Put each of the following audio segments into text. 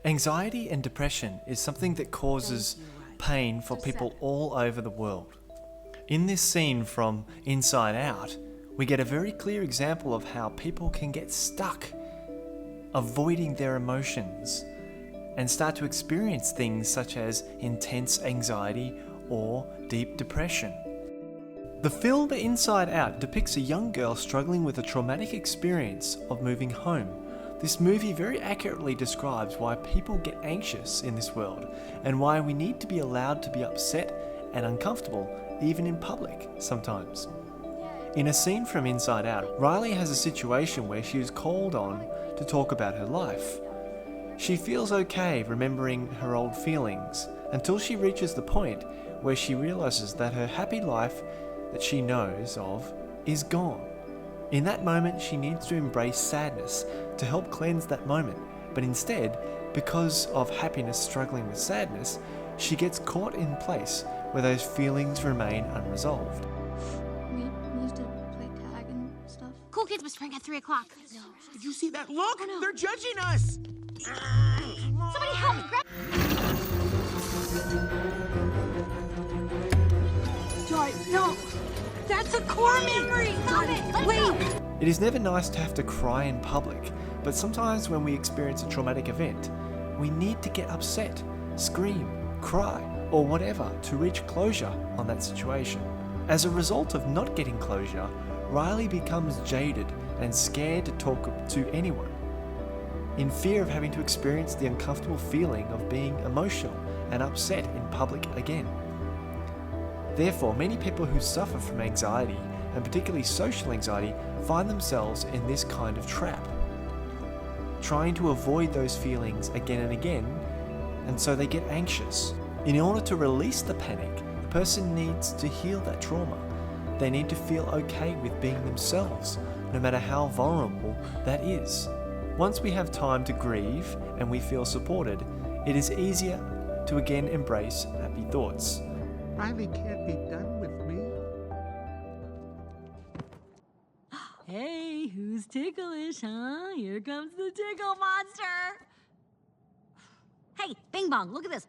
Anxiety and depression is something that causes pain for people all over the world. In this scene from Inside Out, we get a very clear example of how people can get stuck, avoiding their emotions, and start to experience things such as intense anxiety or deep depression. The film Inside Out depicts a young girl struggling with a traumatic experience of moving home. This movie very accurately describes why people get anxious in this world and why we need to be allowed to be upset and uncomfortable even in public sometimes. In a scene from Inside Out, Riley has a situation where she is called on to talk about her life. She feels okay remembering her old feelings until she reaches the point where she realizes that her happy life that she knows of is gone. In that moment, she needs to embrace sadness to help cleanse that moment, but instead, because of happiness struggling with sadness, she gets caught in place where those feelings remain unresolved. We used to play tag and stuff. Cool Kids must spring at 3 o'clock. No. Did you see that? Look! Oh, no. They're judging us! Somebody help me! Grab... Joy, no! That's a core memory! Stop it! Let Wait! go! It is never nice to have to cry in public, but sometimes when we experience a traumatic event, we need to get upset, scream, cry, or whatever to reach closure on that situation. As a result of not getting closure, Riley becomes jaded and scared to talk to anyone, in fear of having to experience the uncomfortable feeling of being emotional and upset in public again. Therefore, many people who suffer from anxiety, and particularly social anxiety, find themselves in this kind of trap, trying to avoid those feelings again and again, and so they get anxious. In order to release the panic, the person needs to heal that trauma. They need to feel okay with being themselves, no matter how vulnerable that is. Once we have time to grieve and we feel supported, it is easier to again embrace happy thoughts. Riley can't be done with me. Hey, who's ticklish, huh? Here comes the tickle monster. Hey, Bing Bong, look at this.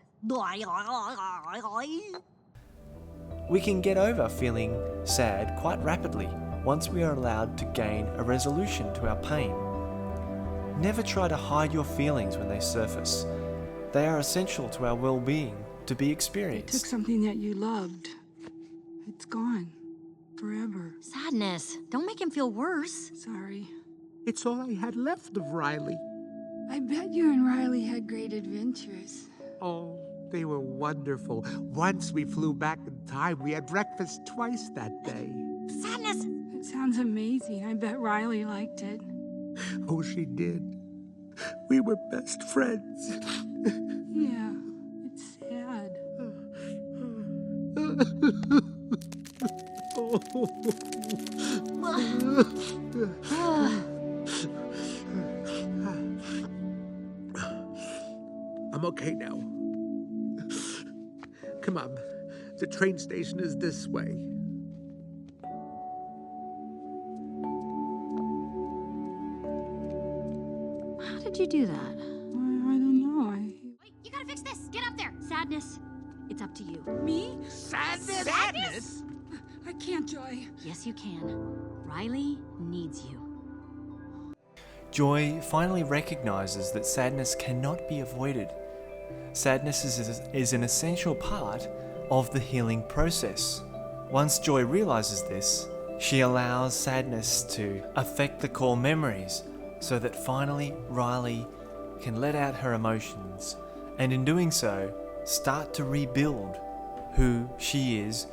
We can get over feeling sad quite rapidly once we are allowed to gain a resolution to our pain. Never try to hide your feelings when they surface. They are essential to our well-being to be You experienced. took something that you loved. It's gone. Forever. Sadness. Don't make him feel worse. Sorry. It's all I had left of Riley. I bet you and Riley had great adventures. Oh, they were wonderful. Once we flew back in time, we had breakfast twice that day. Sadness. It sounds amazing. I bet Riley liked it. Oh, she did. We were best friends. Yeah, it's sad. I'm okay now. Come on. The train station is this way. How did you do that? I don't know. Wait, you gotta fix this. Get up there. Sadness. It's up to you. Me? Sadness? I can't, Joy. Yes, you can. Riley needs you. Joy finally recognizes that sadness cannot be avoided. Sadness is an essential part of the healing process. Once Joy realizes this, she allows sadness to affect the core memories so that finally Riley can let out her emotions and in doing so start to rebuild who she is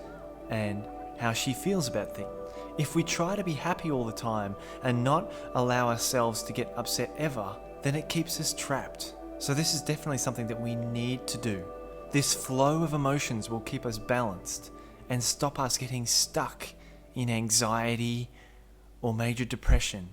and how she feels about things. If we try to be happy all the time and not allow ourselves to get upset ever, then it keeps us trapped. So this is definitely something that we need to do. This flow of emotions will keep us balanced and stop us getting stuck in anxiety or major depression.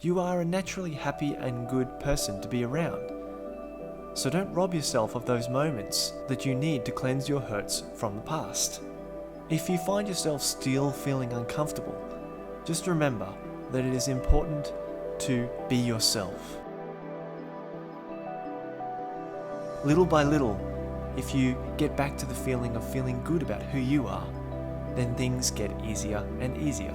You are a naturally happy and good person to be around. So don't rob yourself of those moments that you need to cleanse your hurts from the past. If you find yourself still feeling uncomfortable, just remember that it is important to be yourself. Little by little, if you get back to the feeling of feeling good about who you are, then things get easier and easier.